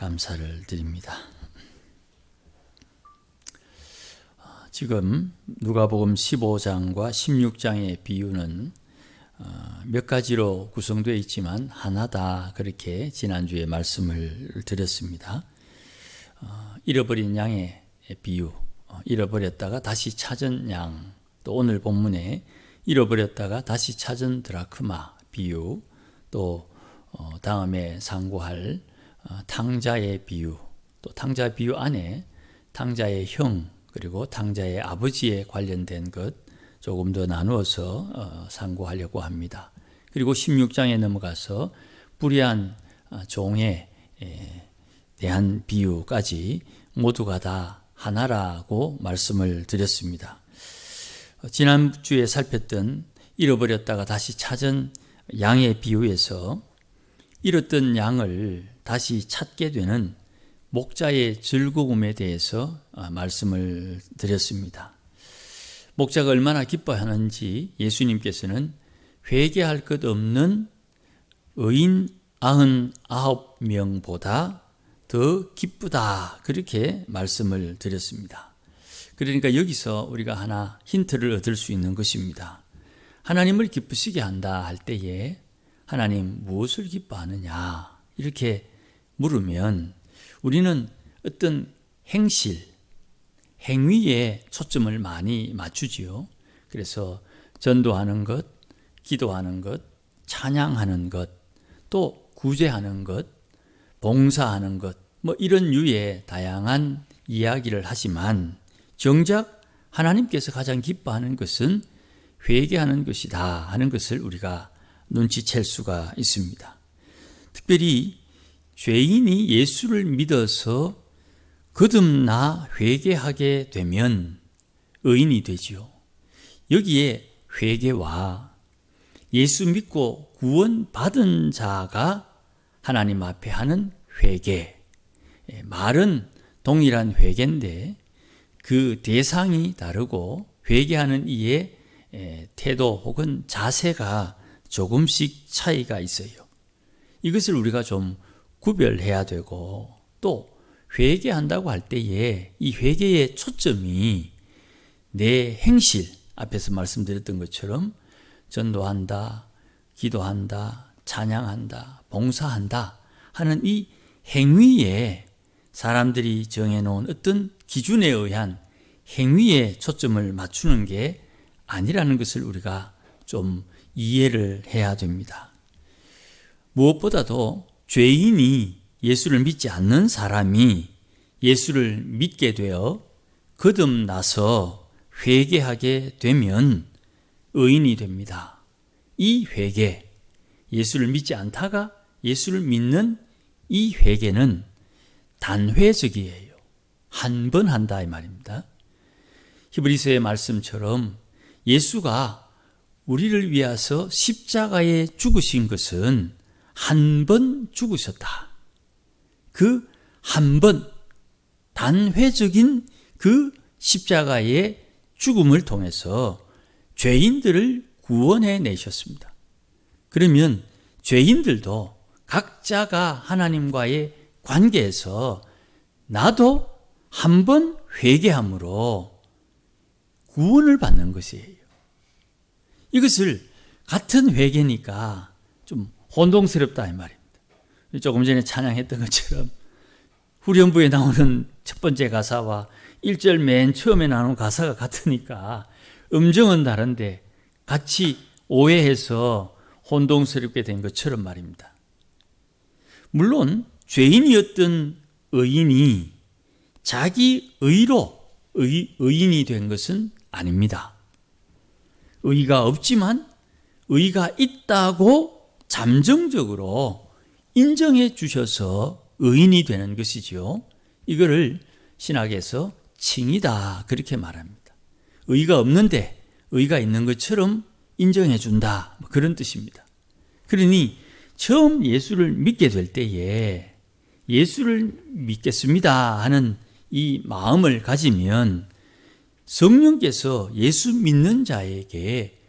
감사를 드립니다. 지금 누가복음 15장과 16장의 비유는 몇 가지로 구성되어 있지만 하나다, 그렇게 지난주에 말씀을 드렸습니다. 잃어버린 양의 비유, 잃어버렸다가 다시 찾은 양, 또 오늘 본문에 잃어버렸다가 다시 찾은 드라크마 비유, 또 다음에 상고할 탕자의 비유, 또 탕자 비유 안에 탕자의 형, 그리고 탕자의 아버지에 관련된 것 조금 더 나누어서 상고하려고 합니다. 그리고 16장에 넘어가서 불의한 종에 대한 비유까지 모두가 다 하나라고 말씀을 드렸습니다. 지난주에 살폈던 잃어버렸다가 다시 찾은 양의 비유에서 잃었던 양을 다시 찾게 되는 목자의 즐거움에 대해서 말씀을 드렸습니다. 목자가 얼마나 기뻐하는지 예수님께서는 회개할 것 없는 의인 99명보다 더 기쁘다, 그렇게 말씀을 드렸습니다. 그러니까 여기서 우리가 하나 힌트를 얻을 수 있는 것입니다. 하나님을 기쁘시게 한다 할 때에 하나님 무엇을 기뻐하느냐 이렇게 물으면 우리는 어떤 행실, 행위에 초점을 많이 맞추지요. 그래서 전도하는 것, 기도하는 것, 찬양하는 것, 또 구제하는 것, 봉사하는 것, 이런 류의 다양한 이야기를 하지만 정작 하나님께서 가장 기뻐하는 것은 회개하는 것이다 하는 것을 우리가 눈치챌 수가 있습니다. 특별히 죄인이 예수를 믿어서 거듭나 회개하게 되면 의인이 되지요. 여기에 회개와 예수 믿고 구원받은 자가 하나님 앞에 하는 회개, 말은 동일한 회개인데 그 대상이 다르고 회개하는 이의 태도 혹은 자세가 조금씩 차이가 있어요. 이것을 우리가 좀 구별해야 되고, 또 회개한다고 할 때에 이 회개의 초점이 내 행실, 앞에서 말씀드렸던 것처럼 전도한다, 기도한다, 찬양한다, 봉사한다 하는 이 행위에 사람들이 정해놓은 어떤 기준에 의한 행위에 초점을 맞추는 게 아니라는 것을 우리가 좀 이해를 해야 됩니다. 무엇보다도 죄인이 예수를 믿지 않는 사람이 예수를 믿게 되어 거듭나서 회개하게 되면 의인이 됩니다. 이 회개, 예수를 믿지 않다가 예수를 믿는 이 회개는 단회적이에요. 한 번 한다 이 말입니다. 히브리서의 말씀처럼 예수가 우리를 위해서 십자가에 죽으신 것은 한 번 죽으셨다. 그 한 번, 단회적인 그 십자가의 죽음을 통해서 죄인들을 구원해 내셨습니다. 그러면 죄인들도 각자가 하나님과의 관계에서 나도 한 번 회개함으로 구원을 받는 것이에요. 이것을 같은 회개니까 좀 혼동스럽다 이 말입니다. 조금 전에 찬양했던 것처럼 후렴부에 나오는 첫 번째 가사와 1절 맨 처음에 나오는 가사가 같으니까 음정은 다른데 같이 오해해서 혼동스럽게 된 것처럼 말입니다. 물론 죄인이었던 의인이 자기 의로 의인이 된 것은 아닙니다. 의가 없지만 의가 있다고 잠정적으로 인정해 주셔서 의인이 되는 것이지요. 이거를 신학에서 칭의다, 그렇게 말합니다. 의가 없는데 의가 있는 것처럼 인정해 준다, 그런 뜻입니다. 그러니 처음 예수를 믿게 될 때에 예수를 믿겠습니다 하는 이 마음을 가지면 성령께서 예수 믿는 자에게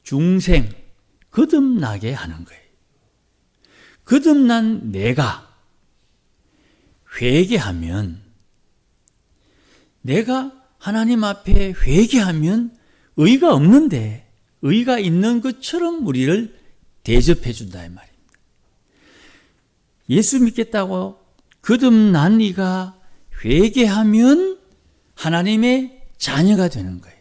중생, 거듭나게 하는 거예요. 거듭난 내가 회개하면, 내가 하나님 앞에 회개하면 의가 없는데 의가 있는 것처럼 우리를 대접해 준다 이 말입니다. 예수 믿겠다고 거듭난 이가 회개하면 하나님의 자녀가 되는 거예요.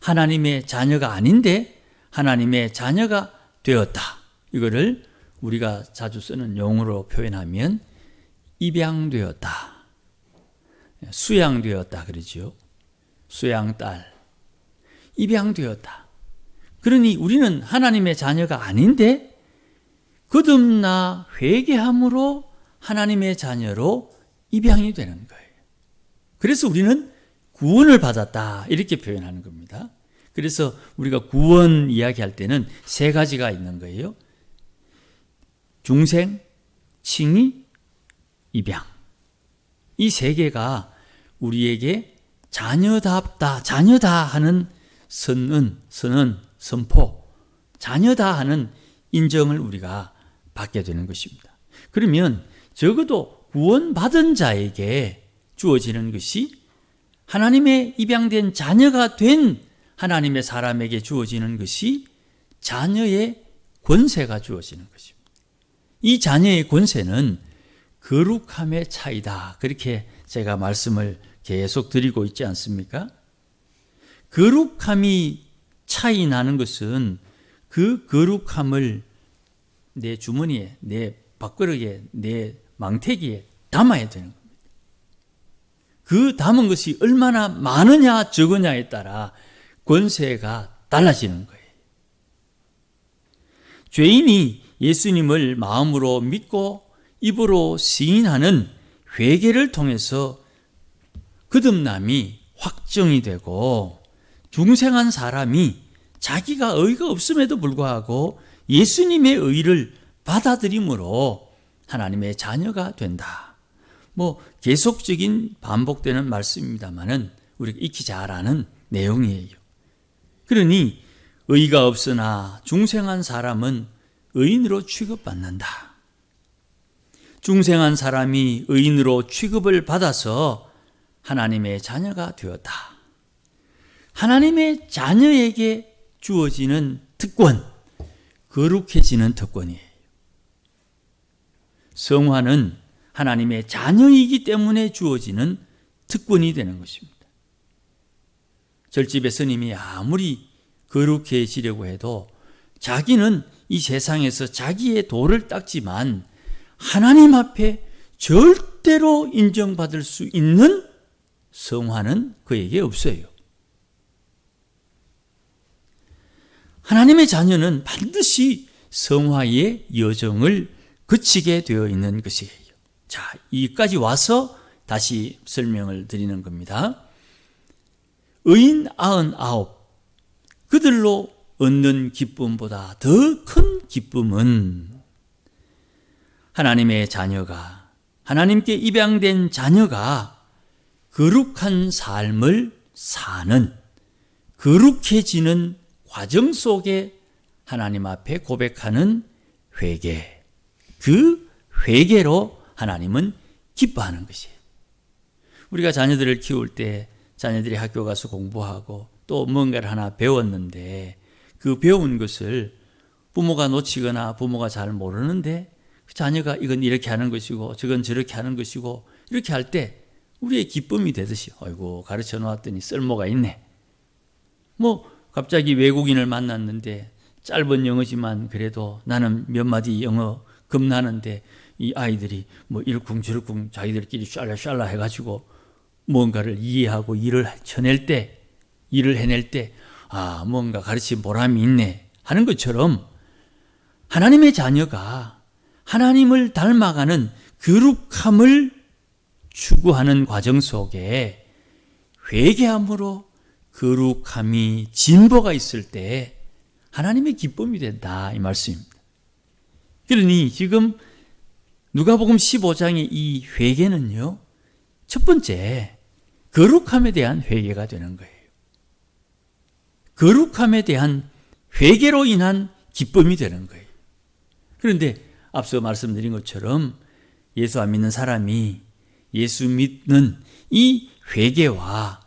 하나님의 자녀가 아닌데 하나님의 자녀가 되었다. 이거를 우리가 자주 쓰는 용어로 표현하면 입양되었다, 수양되었다 그러죠. 수양딸, 입양되었다. 그러니 우리는 하나님의 자녀가 아닌데 거듭나 회개함으로 하나님의 자녀로 입양이 되는 거예요. 그래서 우리는 구원을 받았다 이렇게 표현하는 겁니다. 그래서 우리가 구원 이야기할 때는 세 가지가 있는 거예요. 중생, 칭의, 입양. 이 세 개가 우리에게 자녀답다, 자녀다 하는 선언, 선포, 자녀다 하는 인정을 우리가 받게 되는 것입니다. 그러면 적어도 구원받은 자에게 주어지는 것이, 하나님의 입양된 자녀가 된 하나님의 사람에게 주어지는 것이 자녀의 권세가 주어지는 것입니다. 이 자녀의 권세는 거룩함의 차이다. 그렇게 제가 말씀을 계속 드리고 있지 않습니까? 거룩함이 차이 나는 것은 그 거룩함을 내 주머니에, 내 밥그릇에, 내 망태기에 담아야 되는 겁니다. 그 담은 것이 얼마나 많으냐 적으냐에 따라 권세가 달라지는 거예요. 죄인이 예수님을 마음으로 믿고 입으로 시인하는 회개를 통해서 거듭남이 확정이 되고, 중생한 사람이 자기가 의가 없음에도 불구하고 예수님의 의를 받아들임으로 하나님의 자녀가 된다. 계속적인 반복되는 말씀입니다만은 우리가 익히 잘 아는 내용이에요. 그러니 의가 없으나 중생한 사람은 의인으로 취급받는다. 중생한 사람이 의인으로 취급을 받아서 하나님의 자녀가 되었다. 하나님의 자녀에게 주어지는 특권, 거룩해지는 특권이에요. 성화는 하나님의 자녀이기 때문에 주어지는 특권이 되는 것입니다. 절집의 스님이 아무리 거룩해지려고 해도 자기는 이 세상에서 자기의 도를 닦지만 하나님 앞에 절대로 인정받을 수 있는 성화는 그에게 없어요. 하나님의 자녀는 반드시 성화의 여정을 거치게 되어 있는 것이에요. 자, 여기까지 와서 다시 설명을 드리는 겁니다. 의인 99, 그들로 얻는 기쁨보다 더 큰 기쁨은 하나님의 자녀가, 하나님께 입양된 자녀가 거룩한 삶을 사는, 거룩해지는 과정 속에 하나님 앞에 고백하는 회개, 그 회개로 하나님은 기뻐하는 것이에요. 우리가 자녀들을 키울 때 자녀들이 학교 가서 공부하고 또 뭔가를 하나 배웠는데 그 배운 것을 부모가 놓치거나 부모가 잘 모르는데 자녀가 이건 이렇게 하는 것이고 저건 저렇게 하는 것이고 이렇게 할 때 우리의 기쁨이 되듯이, 아이고 가르쳐 놓았더니 쓸모가 있네. 갑자기 외국인을 만났는데 짧은 영어지만 그래도 나는 몇 마디 영어 겁나는데 이 아이들이 이러쿵저러쿵 자기들끼리 샬라샬라 해가지고 뭔가를 이해하고 일을 해낼 때 뭔가 가르친 보람이 있네 하는 것처럼, 하나님의 자녀가 하나님을 닮아가는 거룩함을 추구하는 과정 속에 회개함으로 거룩함이 진보가 있을 때 하나님의 기쁨이 된다 이 말씀입니다. 그러니 지금 누가복음 15장의 이 회개는요, 첫 번째 거룩함에 대한 회개가 되는 거예요. 거룩함에 대한 회개로 인한 기쁨이 되는 거예요. 그런데 앞서 말씀드린 것처럼 예수 안 믿는 사람이 예수 믿는 이 회개와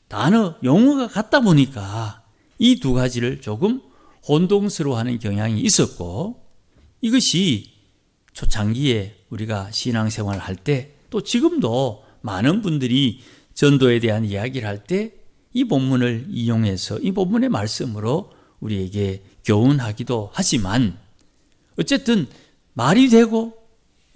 단어, 용어가 같다 보니까 이 두 가지를 조금 혼동스러워하는 경향이 있었고, 이것이 초창기에 우리가 신앙생활을 할 때, 또 지금도 많은 분들이 전도에 대한 이야기를 할 때 이 본문을 이용해서 이 본문의 말씀으로 우리에게 교훈하기도 하지만, 어쨌든 말이 되고,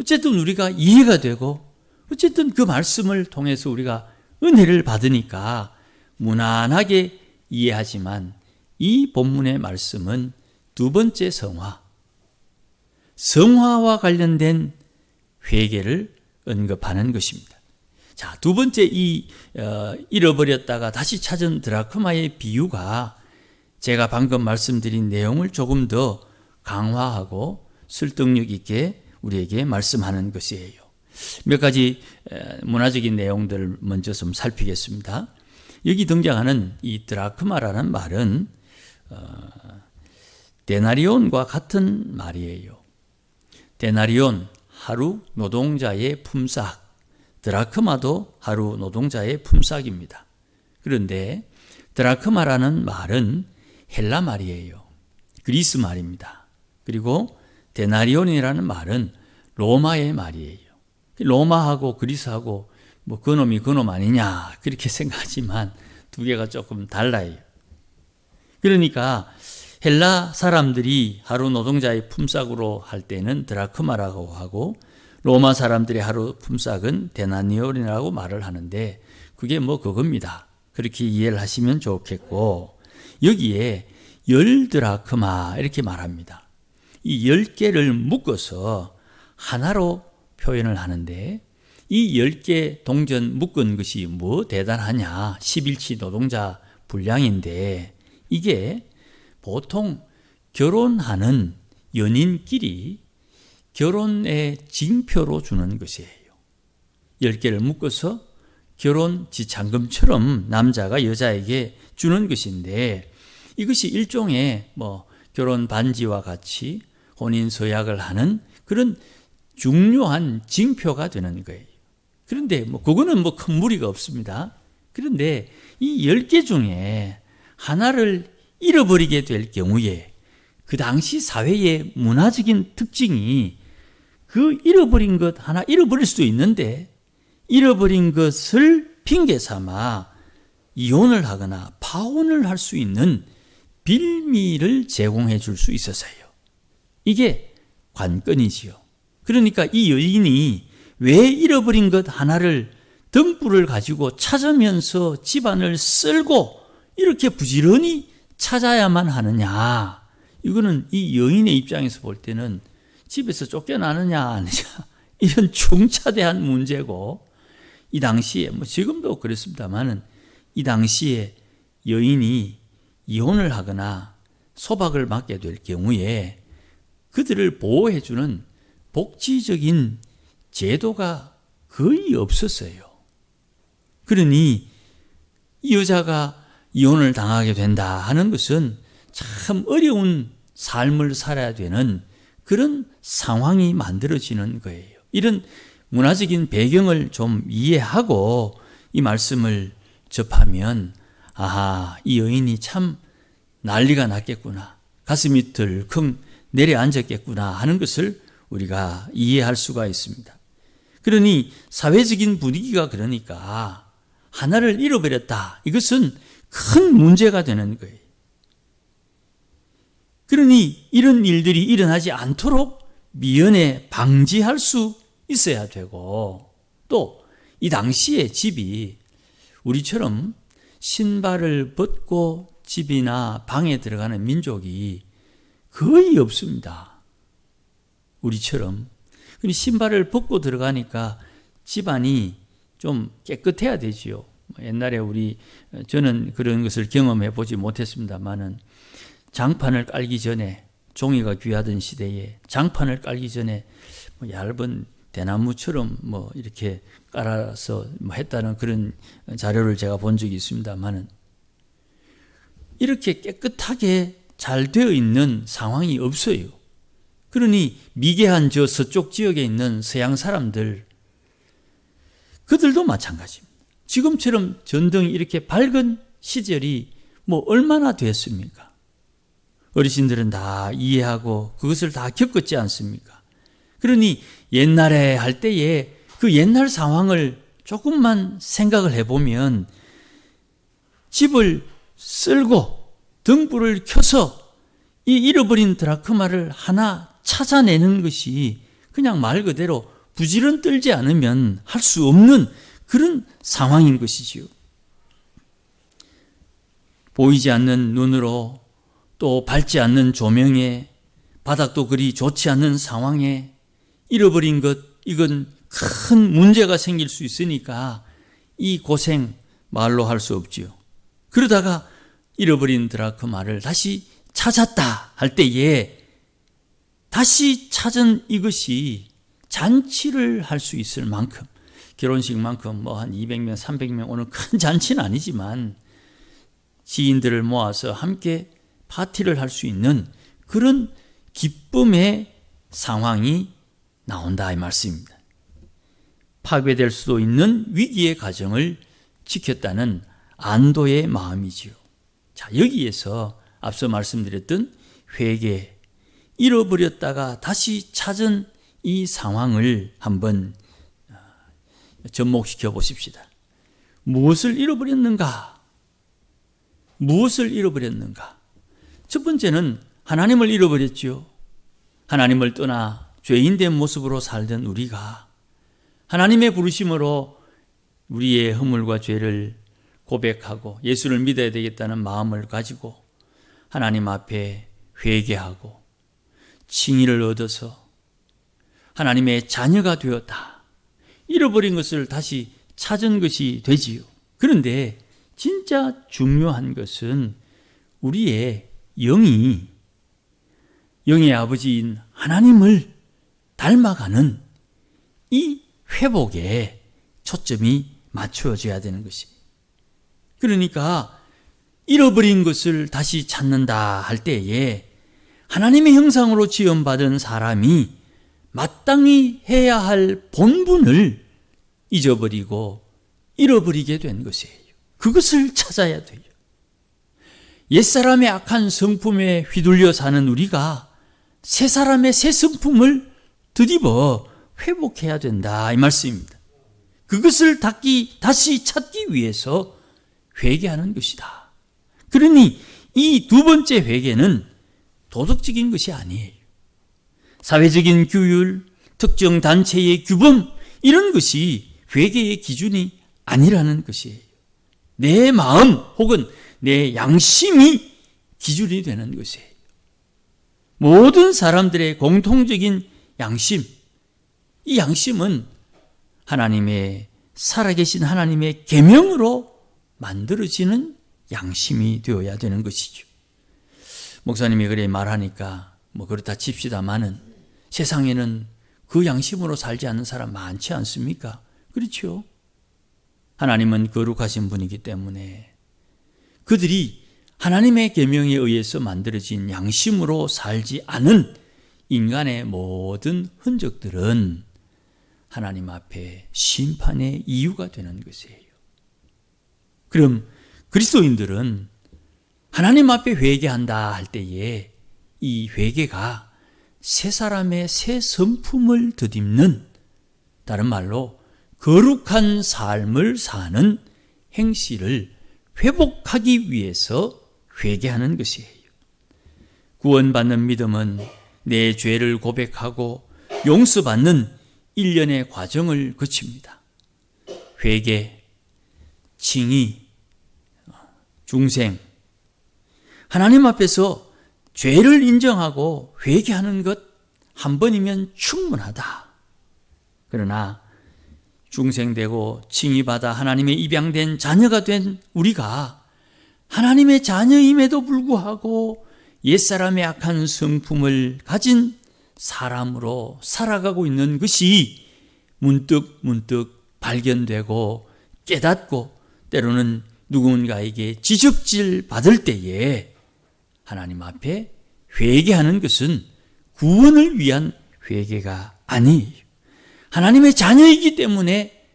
어쨌든 우리가 이해가 되고, 어쨌든 그 말씀을 통해서 우리가 은혜를 받으니까 무난하게 이해하지만, 이 본문의 말씀은 두 번째 성화와 관련된 회개를 언급하는 것입니다. 자, 두 번째 잃어버렸다가 다시 찾은 드라크마의 비유가 제가 방금 말씀드린 내용을 조금 더 강화하고 설득력 있게 우리에게 말씀하는 것이에요. 몇 가지 문화적인 내용들을 먼저 좀 살피겠습니다. 여기 등장하는 이 드라크마라는 말은 데나리온과 같은 말이에요. 데나리온, 하루 노동자의 품삯, 드라크마도 하루 노동자의 품삯입니다. 그런데 드라크마라는 말은 헬라 말이에요. 그리스 말입니다. 그리고 데나리온이라는 말은 로마의 말이에요. 로마하고 그리스하고 뭐 그놈이 그놈 아니냐 그렇게 생각하지만 두 개가 조금 달라요. 그러니까 헬라 사람들이 하루 노동자의 품삯으로 할 때는 드라크마라고 하고, 로마 사람들의 하루 품삯은 데나리온이라고 말을 하는데, 그게 뭐 그겁니다. 그렇게 이해를 하시면 좋겠고, 여기에 10드라크마 이렇게 말합니다. 이 10개를 묶어서 하나로 표현을 하는데, 이 10개 동전 묶은 것이 뭐 대단하냐, 10일치 노동자 분량인데, 이게 보통 결혼하는 연인끼리 결혼의 징표로 주는 것이에요. 10개를 묶어서 결혼 지참금처럼 남자가 여자에게 주는 것인데, 이것이 일종의 뭐 결혼 반지와 같이 혼인 서약을 하는 그런 중요한 징표가 되는 거예요. 그런데 뭐 그거는 뭐 큰 무리가 없습니다. 그런데 이 10개 중에 하나를 잃어버리게 될 경우에 그 당시 사회의 문화적인 특징이 그 잃어버린 것 하나 잃어버릴 수도 있는데, 잃어버린 것을 핑계 삼아 이혼을 하거나 파혼을 할 수 있는 빌미를 제공해 줄 수 있었어요. 이게 관건이지요. 그러니까 이 여인이 왜 잃어버린 것 하나를 등불을 가지고 찾으면서 집안을 쓸고 이렇게 부지런히 찾아야만 하느냐. 이거는 이 여인의 입장에서 볼 때는 집에서 쫓겨나느냐 아니냐 이런 중차대한 문제고, 이 당시에 뭐 지금도 그렇습니다만은 이 당시에 여인이 이혼을 하거나 소박을 맞게 될 경우에 그들을 보호해주는 복지적인 제도가 거의 없었어요. 그러니 이 여자가 이혼을 당하게 된다 하는 것은 참 어려운 삶을 살아야 되는 그런 상황이 만들어지는 거예요. 이런 문화적인 배경을 좀 이해하고 이 말씀을 접하면, 아하, 이 여인이 참 난리가 났겠구나, 가슴이 덜컹 내려앉았겠구나 하는 것을 우리가 이해할 수가 있습니다. 그러니 사회적인 분위기가 그러니까 하나를 잃어버렸다, 이것은 큰 문제가 되는 거예요. 그러니 이런 일들이 일어나지 않도록 미연에 방지할 수 있어야 되고, 또 이 당시에 집이 우리처럼 신발을 벗고 집이나 방에 들어가는 민족이 거의 없습니다. 우리처럼. 신발을 벗고 들어가니까 집안이 좀 깨끗해야 되지요. 옛날에 저는 그런 것을 경험해 보지 못했습니다만은, 장판을 깔기 전에, 종이가 귀하던 시대에 장판을 깔기 전에 얇은 대나무처럼 이렇게 깔아서 했다는 그런 자료를 제가 본 적이 있습니다만은, 이렇게 깨끗하게 잘 되어 있는 상황이 없어요. 그러니 미개한 저 서쪽 지역에 있는 서양 사람들, 그들도 마찬가지입니다. 지금처럼 전등이 이렇게 밝은 시절이 얼마나 됐습니까? 어르신들은 다 이해하고 그것을 다 겪었지 않습니까? 그러니 옛날에 할 때에 그 옛날 상황을 조금만 생각을 해보면 집을 쓸고 등불을 켜서 이 잃어버린 드라크마를 하나 찾아내는 것이 그냥 말 그대로 부지런 떨지 않으면 할 수 없는 그런 상황인 것이지요. 보이지 않는 눈으로 또 밝지 않는 조명에 바닥도 그리 좋지 않는 상황에 잃어버린 것, 이건 큰 문제가 생길 수 있으니까 이 고생 말로 할 수 없지요. 그러다가 잃어버린 드라크마를 다시 찾았다 할 때에 다시 찾은 이것이 잔치를 할 수 있을 만큼, 결혼식만큼 한 200명, 300명 오는 큰 잔치는 아니지만 지인들을 모아서 함께 파티를 할 수 있는 그런 기쁨의 상황이 나온다 이 말씀입니다. 파괴될 수도 있는 위기의 가정을 지켰다는 안도의 마음이지요. 자, 여기에서 앞서 말씀드렸던 회개, 잃어버렸다가 다시 찾은 이 상황을 한번 접목시켜 보십시다. 무엇을 잃어버렸는가? 무엇을 잃어버렸는가? 첫 번째는 하나님을 잃어버렸죠. 하나님을 떠나 죄인된 모습으로 살던 우리가 하나님의 부르심으로 우리의 허물과 죄를 고백하고 예수를 믿어야 되겠다는 마음을 가지고 하나님 앞에 회개하고 칭의를 얻어서 하나님의 자녀가 되었다. 잃어버린 것을 다시 찾은 것이 되지요. 그런데 진짜 중요한 것은 우리의 영의 아버지인 하나님을 닮아가는 이 회복에 초점이 맞춰져야 되는 것입니다. 그러니까 잃어버린 것을 다시 찾는다 할 때에 하나님의 형상으로 지음받은 사람이 마땅히 해야 할 본분을 잊어버리고 잃어버리게 된 것이에요. 그것을 찾아야 돼요. 옛사람의 악한 성품에 휘둘려 사는 우리가 새 사람의 새 성품을 드디어 회복해야 된다 이 말씀입니다. 그것을 다시 찾기 위해서 회개하는 것이다. 그러니 이 두 번째 회개는 도덕적인 것이 아니에요. 사회적인 규율, 특정 단체의 규범, 이런 것이 회개의 기준이 아니라는 것이에요. 내 마음 혹은 내 양심이 기준이 되는 것이에요. 모든 사람들의 공통적인 양심, 이 양심은 하나님의 살아계신 하나님의 계명으로 만들어지는 양심이 되어야 되는 것이죠. 목사님이 그래 말하니까 그렇다 칩시다마는 세상에는 그 양심으로 살지 않는 사람 많지 않습니까? 그렇죠. 하나님은 거룩하신 분이기 때문에 그들이 하나님의 계명에 의해서 만들어진 양심으로 살지 않은 인간의 모든 흔적들은 하나님 앞에 심판의 이유가 되는 것이에요. 그럼 그리스도인들은 하나님 앞에 회개한다 할 때에 이 회개가 새 사람의 새 성품을 덧입는, 다른 말로 거룩한 삶을 사는 행실을 회복하기 위해서 회개하는 것이에요. 구원받는 믿음은 내 죄를 고백하고 용서받는 일련의 과정을 거칩니다. 회개, 칭의, 중생, 하나님 앞에서 죄를 인정하고 회개하는 것 한 번이면 충분하다. 그러나 중생되고 칭의받아 하나님의 입양된 자녀가 된 우리가 하나님의 자녀임에도 불구하고 옛사람의 악한 성품을 가진 사람으로 살아가고 있는 것이 문득 발견되고 깨닫고 때로는 누군가에게 지적질 받을 때에 하나님 앞에 회개하는 것은 구원을 위한 회개가 아니에요. 하나님의 자녀이기 때문에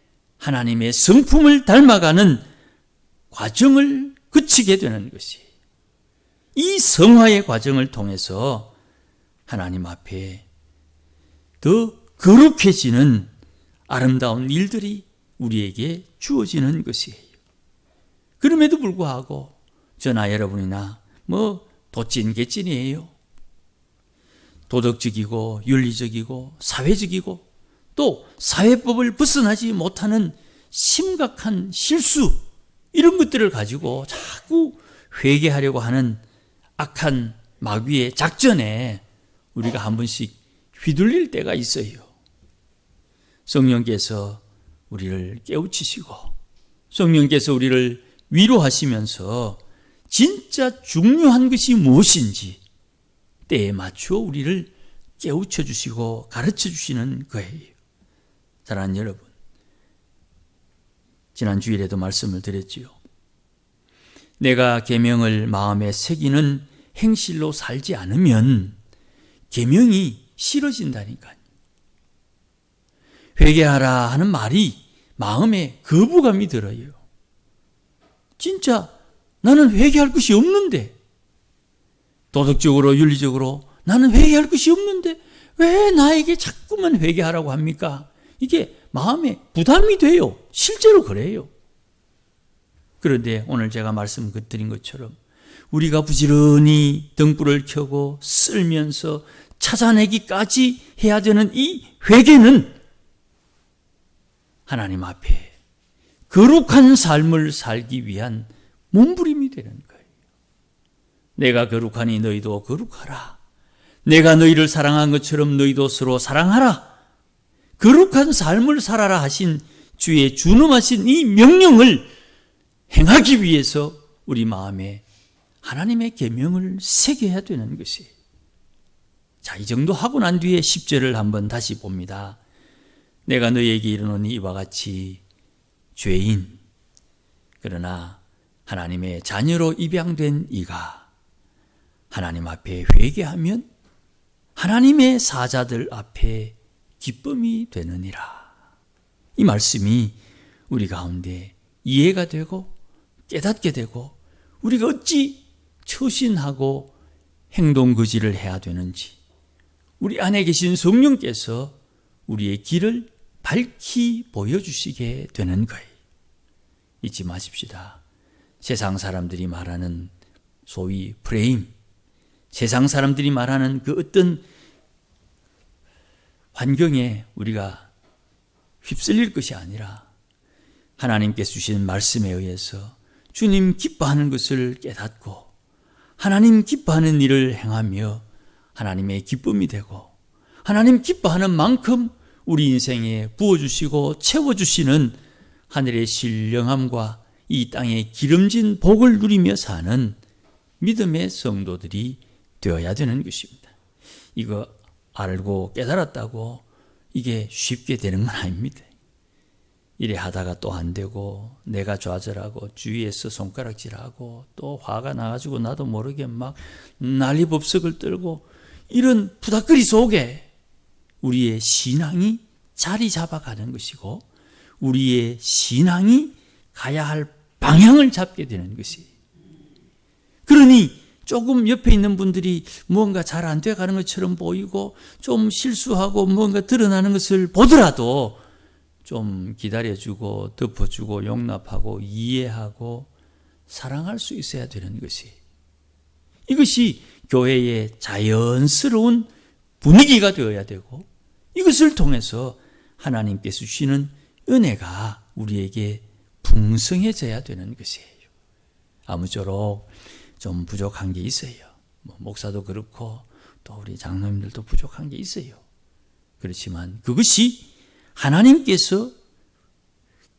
하나님의 성품을 닮아가는 과정을 거치게 되는 것이, 이 성화의 과정을 통해서 하나님 앞에 더 거룩해지는 아름다운 일들이 우리에게 주어지는 것이에요. 그럼에도 불구하고 저나 여러분이나 도찐개찐이에요. 도덕적이고 윤리적이고 사회적이고 또 사회법을 벗어나지 못하는 심각한 실수, 이런 것들을 가지고 자꾸 회개하려고 하는 악한 마귀의 작전에 우리가 한 번씩 휘둘릴 때가 있어요. 성령께서 우리를 깨우치시고 성령께서 우리를 위로하시면서 진짜 중요한 것이 무엇인지 때에 맞추어 우리를 깨우쳐 주시고 가르쳐 주시는 거예요. 사랑하는 여러분, 지난 주일에도 말씀을 드렸지요. 내가 계명을 마음에 새기는 행실로 살지 않으면 계명이 싫어진다니까요. 회개하라 하는 말이 마음에 거부감이 들어요. 진짜 나는 회개할 것이 없는데, 도덕적으로 윤리적으로 나는 회개할 것이 없는데 왜 나에게 자꾸만 회개하라고 합니까? 이게 마음에 부담이 돼요. 실제로 그래요. 그런데 오늘 제가 말씀드린 것처럼 우리가 부지런히 등불을 켜고 쓸면서 찾아내기까지 해야 되는 이 회개는 하나님 앞에 거룩한 삶을 살기 위한 몸부림이 되는 거예요. 내가 거룩하니 너희도 거룩하라. 내가 너희를 사랑한 것처럼 너희도 서로 사랑하라. 거룩한 삶을 살아라 하신 주의 준엄하신 이 명령을 행하기 위해서 우리 마음에 하나님의 계명을 새겨야 되는 것이에요. 자, 이 정도 하고 난 뒤에 10절을 한번 다시 봅니다. 내가 너희에게 이르노니 이와 같이 죄인, 그러나 하나님의 자녀로 입양된 이가 하나님 앞에 회개하면 하나님의 사자들 앞에 기쁨이 되느니라. 이 말씀이 우리 가운데 이해가 되고 깨닫게 되고 우리가 어찌 처신하고 행동거지를 해야 되는지 우리 안에 계신 성령께서 우리의 길을 밝히 보여주시게 되는 거예요. 잊지 마십시다. 세상 사람들이 말하는 소위 프레임, 세상 사람들이 말하는 그 어떤 환경에 우리가 휩쓸릴 것이 아니라 하나님께서 주신 말씀에 의해서 주님 기뻐하는 것을 깨닫고 하나님 기뻐하는 일을 행하며 하나님의 기쁨이 되고 하나님 기뻐하는 만큼 우리 인생에 부어주시고 채워주시는 하늘의 신령함과 이 땅의 기름진 복을 누리며 사는 믿음의 성도들이 되어야 되는 것입니다. 이거 알고 깨달았다고 이게 쉽게 되는 건 아닙니다. 이래 하다가 또 안 되고 내가 좌절하고 주위에서 손가락질하고 또 화가 나가지고 나도 모르게 막 난리법석을 떨고 이런 부닥거리 속에 우리의 신앙이 자리 잡아가는 것이고 우리의 신앙이 가야 할 방향을 잡게 되는 것이. 그러니 조금 옆에 있는 분들이 뭔가 잘 안 돼가는 것처럼 보이고 좀 실수하고 뭔가 드러나는 것을 보더라도 좀 기다려주고 덮어주고 용납하고 이해하고 사랑할 수 있어야 되는 것이. 이것이 교회의 자연스러운 분위기가 되어야 되고 이것을 통해서 하나님께서 주시는 은혜가 우리에게 풍성해져야 되는 것이에요. 아무쪼록 좀 부족한 게 있어요. 목사도 그렇고 또 우리 장로님들도 부족한 게 있어요. 그렇지만 그것이 하나님께서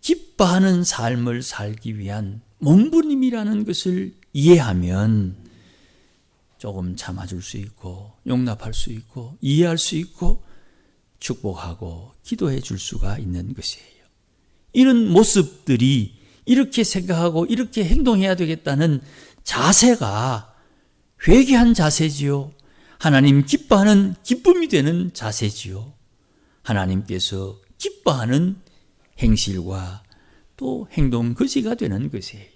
기뻐하는 삶을 살기 위한 몸부림이라는 것을 이해하면 조금 참아줄 수 있고 용납할 수 있고 이해할 수 있고 축복하고 기도해 줄 수가 있는 것이에요. 이런 모습들이 이렇게 생각하고 이렇게 행동해야 되겠다는 자세가 회개한 자세지요. 하나님 기뻐하는 기쁨이 되는 자세지요. 하나님께서 기뻐하는 행실과 또 행동 거지가 되는 것이에요.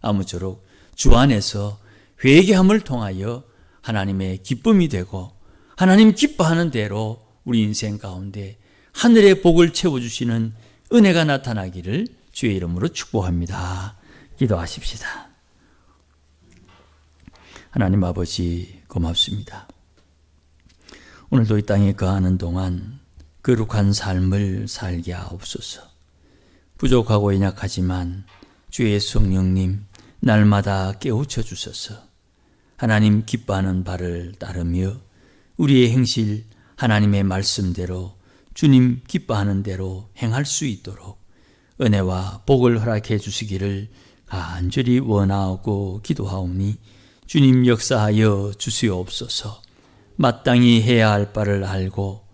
아무쪼록 주 안에서 회개함을 통하여 하나님의 기쁨이 되고 하나님 기뻐하는 대로 우리 인생 가운데 하늘의 복을 채워주시는 은혜가 나타나기를 주의 이름으로 축복합니다. 기도하십시다. 하나님 아버지 고맙습니다. 오늘도 이 땅에 거하는 동안 거룩한 삶을 살게 하옵소서. 부족하고 연약하지만 주의 성령님 날마다 깨우쳐 주소서. 하나님 기뻐하는 바를 따르며 우리의 행실 하나님의 말씀대로 주님 기뻐하는 대로 행할 수 있도록 은혜와 복을 허락해 주시기를 간절히 원하고 기도하오니 주님 역사하여 주시옵소서. 마땅히 해야 할 바를 알고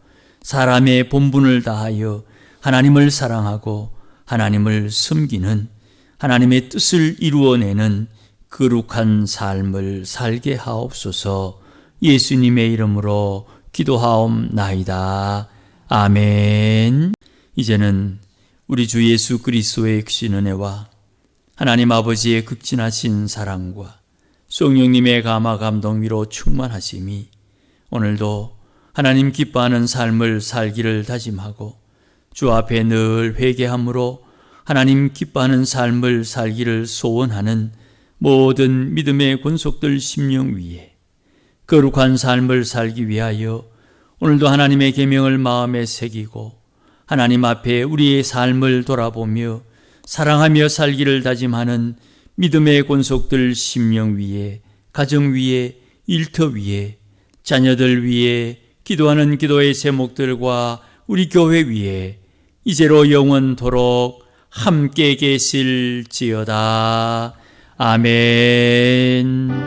사람의 본분을 다하여 하나님을 사랑하고 하나님을 섬기는 하나님의 뜻을 이루어내는 거룩한 삶을 살게 하옵소서. 예수님의 이름으로 기도하옵나이다. 아멘. 이제는 우리 주 예수 그리스도의 크신 은혜와 하나님 아버지의 극진하신 사랑과 성령님의 감화 감동 위로 충만하심이 오늘도 하나님 기뻐하는 삶을 살기를 다짐하고 주 앞에 늘 회개함으로 하나님 기뻐하는 삶을 살기를 소원하는 모든 믿음의 권속들 심령 위에 거룩한 삶을 살기 위하여 오늘도 하나님의 계명을 마음에 새기고 하나님 앞에 우리의 삶을 돌아보며 사랑하며 살기를 다짐하는 믿음의 권속들 심령 위에 가정 위에 일터 위에 자녀들 위에 기도하는 기도의 제목들과 우리 교회 위에 이제로 영원토록 함께 계실지어다. 아멘.